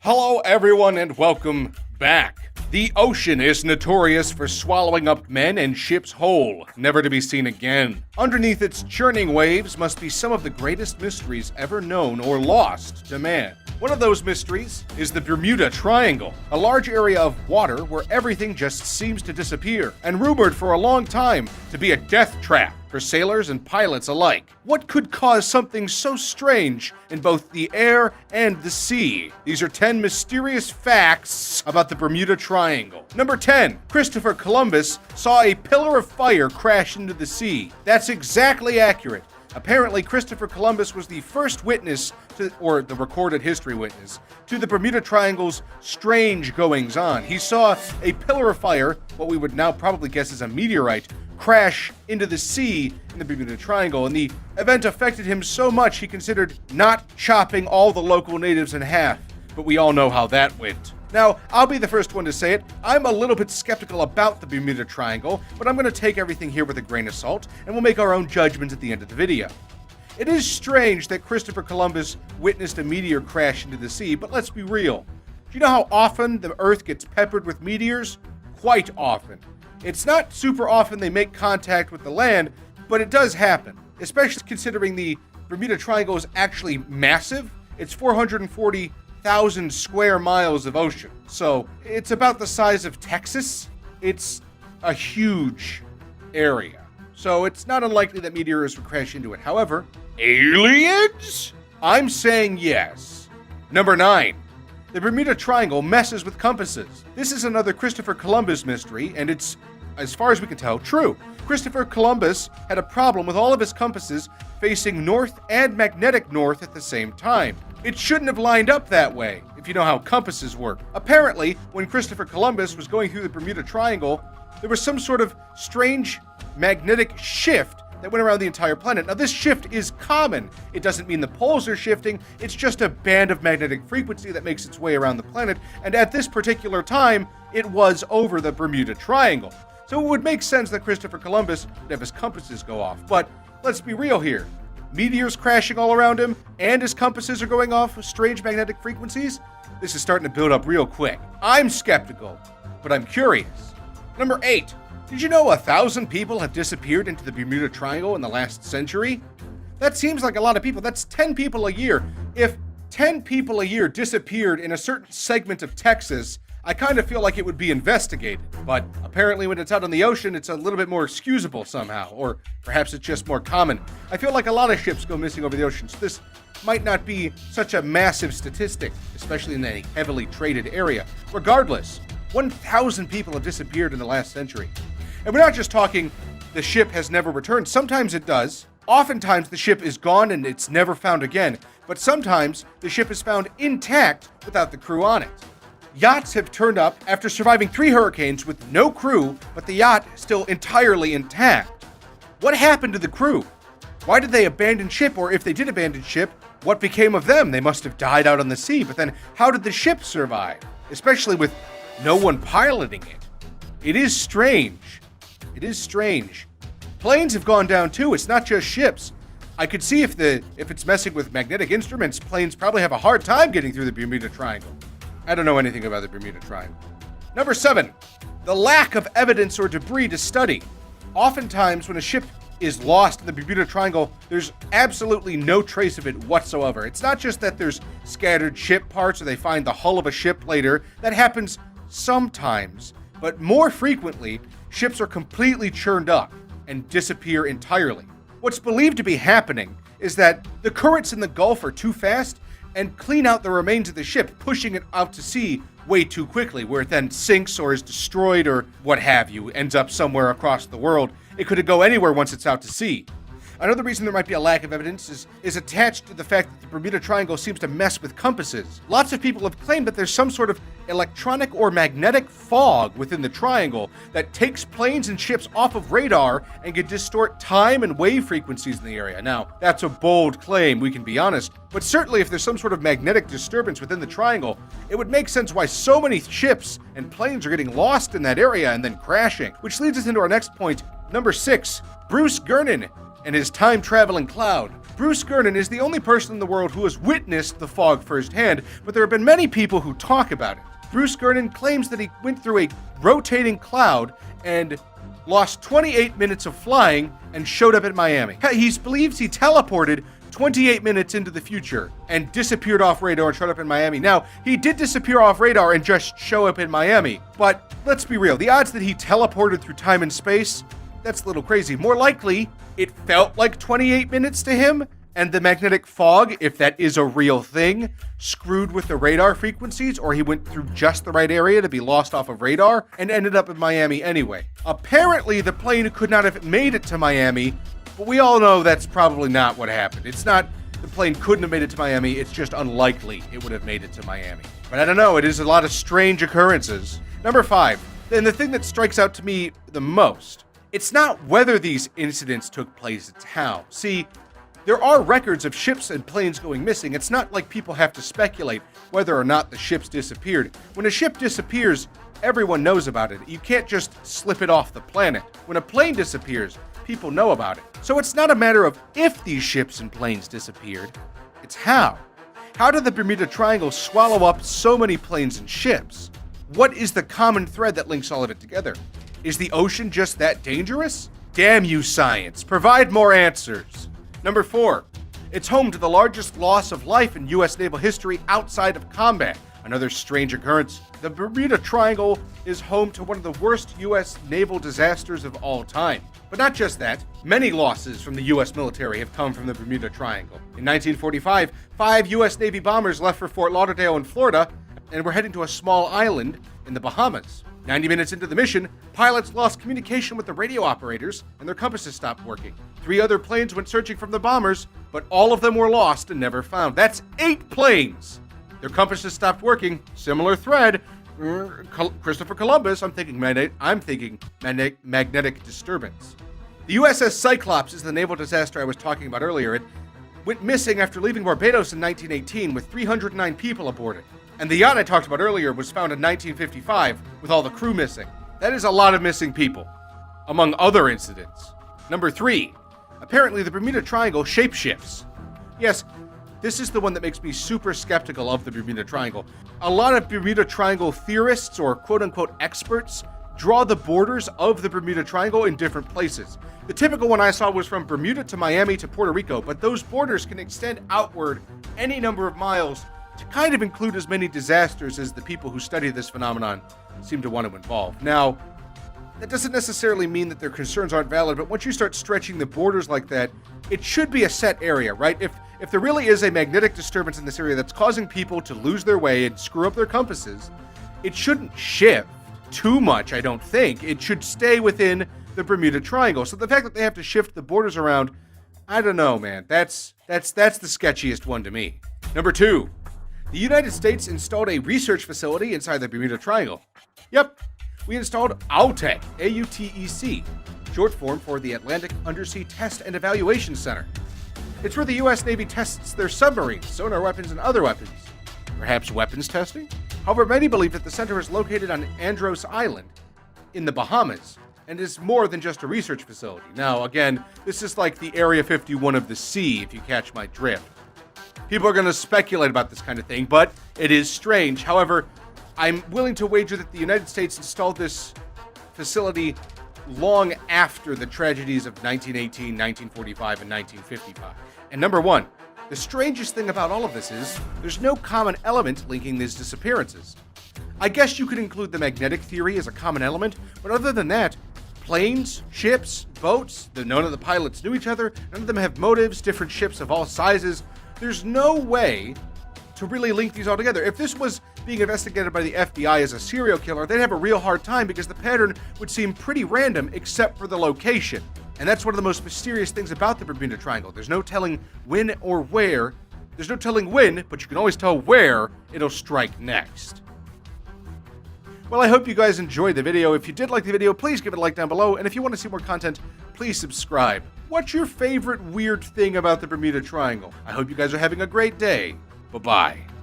Hello everyone and welcome back. The ocean is notorious for swallowing up men and ships whole, never to be seen again. Underneath its churning waves must be some of the greatest mysteries ever known or lost to man. One of those mysteries is the Bermuda Triangle, a large area of water where everything just seems to disappear, and rumored for a long time to be a death trap for sailors and pilots alike. What could cause something so strange in both the air and the sea? These are 10 mysterious facts about the Bermuda Triangle. Number 10. Christopher Columbus saw a pillar of fire crash into the sea. That's exactly accurate. Apparently, Christopher Columbus was the first witness to, or the recorded history witness, to the Bermuda Triangle's strange goings-on. He saw a pillar of fire, what we would now probably guess is a meteorite, crash into the sea in the Bermuda Triangle, and the event affected him so much he considered not chopping all the local natives in half, but we all know how that went. Now, I'll be the first one to say it, I'm a little bit skeptical about the Bermuda Triangle, but I'm going to take everything here with a grain of salt, and we'll make our own judgments at the end of the video. It is strange that Christopher Columbus witnessed a meteor crash into the sea, but let's be real. Do you know how often the Earth gets peppered with meteors? Quite often. It's not super often they make contact with the land, but it does happen, especially considering the Bermuda Triangle is actually massive. It's 440,000 square miles of ocean, so it's about the size of Texas. It's a huge area, so it's not unlikely that meteors would crash into it. However, aliens? I'm saying yes. Number 9. The Bermuda Triangle messes with compasses. This is another Christopher Columbus mystery, and it's, as far as we can tell, true. Christopher Columbus had a problem with all of his compasses facing north and magnetic north at the same time. It shouldn't have lined up that way, if you know how compasses work. Apparently, when Christopher Columbus was going through the Bermuda Triangle, there was some sort of strange magnetic shift that went around the entire planet. Now, this shift is common. It doesn't mean the poles are shifting. It's just a band of magnetic frequency that makes its way around the planet. And at this particular time, it was over the Bermuda Triangle. So it would make sense that Christopher Columbus would have his compasses go off. But let's be real here. Meteors crashing all around him, and his compasses are going off with strange magnetic frequencies? This is starting to build up real quick. I'm skeptical, but I'm curious. Number 8. Did you know 1,000 people have disappeared into the Bermuda Triangle in the last century? That seems like a lot of people. That's 10 people a year. If 10 people a year disappeared in a certain segment of Texas, I kind of feel like it would be investigated. But apparently when it's out on the ocean, it's a little bit more excusable somehow. Or perhaps it's just more common. I feel like a lot of ships go missing over the ocean, so this might not be such a massive statistic, especially in a heavily traded area. Regardless, 1,000 people have disappeared in the last century. And we're not just talking the ship has never returned. Sometimes it does. Oftentimes the ship is gone and it's never found again. But sometimes the ship is found intact without the crew on it. Yachts have turned up after surviving 3 hurricanes with no crew, but the yacht still entirely intact. What happened to the crew? Why did they abandon ship? Or if they did abandon ship, what became of them? They must have died out on the sea. But then how did the ship survive? Especially with no one piloting it. It is strange. It is strange. Planes have gone down too. It's not just ships. I could see if it's messing with magnetic instruments, planes probably have a hard time getting through the Bermuda Triangle. I don't know anything about the Bermuda Triangle. Number 7, the lack of evidence or debris to study. Oftentimes when a ship is lost in the Bermuda Triangle, there's absolutely no trace of it whatsoever. It's not just that there's scattered ship parts or they find the hull of a ship later. That happens sometimes, but more frequently, ships are completely churned up and disappear entirely. What's believed to be happening is that the currents in the Gulf are too fast and clean out the remains of the ship, pushing it out to sea way too quickly, where it then sinks or is destroyed or what have you, ends up somewhere across the world. It could go anywhere once it's out to sea. Another reason there might be a lack of evidence is attached to the fact that the Bermuda Triangle seems to mess with compasses. Lots of people have claimed that there's some sort of electronic or magnetic fog within the triangle that takes planes and ships off of radar and can distort time and wave frequencies in the area. Now, that's a bold claim, we can be honest, but certainly if there's some sort of magnetic disturbance within the triangle, it would make sense why so many ships and planes are getting lost in that area and then crashing. Which leads us into our next point, number 6, Bruce Gernon and his time-traveling cloud. Bruce Gernon is the only person in the world who has witnessed the fog firsthand, but there have been many people who talk about it. Bruce Gernon claims that he went through a rotating cloud and lost 28 minutes of flying and showed up in Miami. He believes he teleported 28 minutes into the future and disappeared off radar and showed up in Miami. Now, he did disappear off radar and just show up in Miami, but let's be real, the odds that he teleported through time and space, that's a little crazy. More likely, it felt like 28 minutes to him, and the magnetic fog, if that is a real thing, screwed with the radar frequencies, or he went through just the right area to be lost off of radar and ended up in Miami anyway. Apparently, the plane could not have made it to Miami, but we all know that's probably not what happened. It's not the plane couldn't have made it to Miami, it's just unlikely it would have made it to Miami. But I don't know, it is a lot of strange occurrences. Number 5, and the thing that strikes out to me the most, it's not whether these incidents took place, it's how. See, there are records of ships and planes going missing. It's not like people have to speculate whether or not the ships disappeared. When a ship disappears, everyone knows about it. You can't just slip it off the planet. When a plane disappears, people know about it. So it's not a matter of if these ships and planes disappeared, it's how. How did the Bermuda Triangle swallow up so many planes and ships? What is the common thread that links all of it together? Is the ocean just that dangerous? Damn you, science. Provide more answers. Number 4, it's home to the largest loss of life in U.S. naval history outside of combat. Another strange occurrence. The Bermuda Triangle is home to one of the worst U.S. naval disasters of all time. But not just that, many losses from the U.S. military have come from the Bermuda Triangle. In 1945, 5 U.S. Navy bombers left for Fort Lauderdale in Florida and were heading to a small island in the Bahamas. 90 minutes into the mission, pilots lost communication with the radio operators and their compasses stopped working. 3 other planes went searching for the bombers, but all of them were lost and never found. That's 8 planes! Their compasses stopped working. Similar thread. Christopher Columbus, I'm thinking magnetic disturbance. The USS Cyclops is the naval disaster I was talking about earlier. It went missing after leaving Barbados in 1918 with 309 people aboard it. And the yacht I talked about earlier was found in 1955 with all the crew missing. That is a lot of missing people, among other incidents. Number 3, apparently the Bermuda Triangle shapeshifts. Yes, this is the one that makes me super skeptical of the Bermuda Triangle. A lot of Bermuda Triangle theorists or quote-unquote experts draw the borders of the Bermuda Triangle in different places. The typical one I saw was from Bermuda to Miami to Puerto Rico, but those borders can extend outward any number of miles to kind of include as many disasters as the people who study this phenomenon seem to want to involve. Now, that doesn't necessarily mean that their concerns aren't valid, but once you start stretching the borders like that, it should be a set area, right? If there really is a magnetic disturbance in this area that's causing people to lose their way and screw up their compasses, it shouldn't shift too much, I don't think. It should stay within the Bermuda Triangle. So the fact that they have to shift the borders around, I don't know, man. That's the sketchiest one to me. Number 2, the United States installed a research facility inside the Bermuda Triangle. Yep, we installed AUTEC, A-U-T-E-C, short form for the Atlantic Undersea Test and Evaluation Center. It's where the U.S. Navy tests their submarines, sonar weapons, and other weapons. Perhaps weapons testing? However, many believe that the center is located on Andros Island in the Bahamas and is more than just a research facility. Now, again, this is like the Area 51 of the sea, if you catch my drift. People are going to speculate about this kind of thing, but it is strange. However, I'm willing to wager that the United States installed this facility long after the tragedies of 1918, 1945, and 1955. And number 1, the strangest thing about all of this is there's no common element linking these disappearances. I guess you could include the magnetic theory as a common element, but other than that, planes, ships, boats, none of the pilots knew each other, none of them have motives, different ships of all sizes. There's no way to really link these all together. If this was being investigated by the FBI as a serial killer, they'd have a real hard time because the pattern would seem pretty random except for the location. And that's one of the most mysterious things about the Bermuda Triangle. There's no telling when or where. There's no telling when, but you can always tell where it'll strike next. Well, I hope you guys enjoyed the video. If you did like the video, please give it a like down below. And if you want to see more content, please subscribe. What's your favorite weird thing about the Bermuda Triangle? I hope you guys are having a great day. Bye-bye.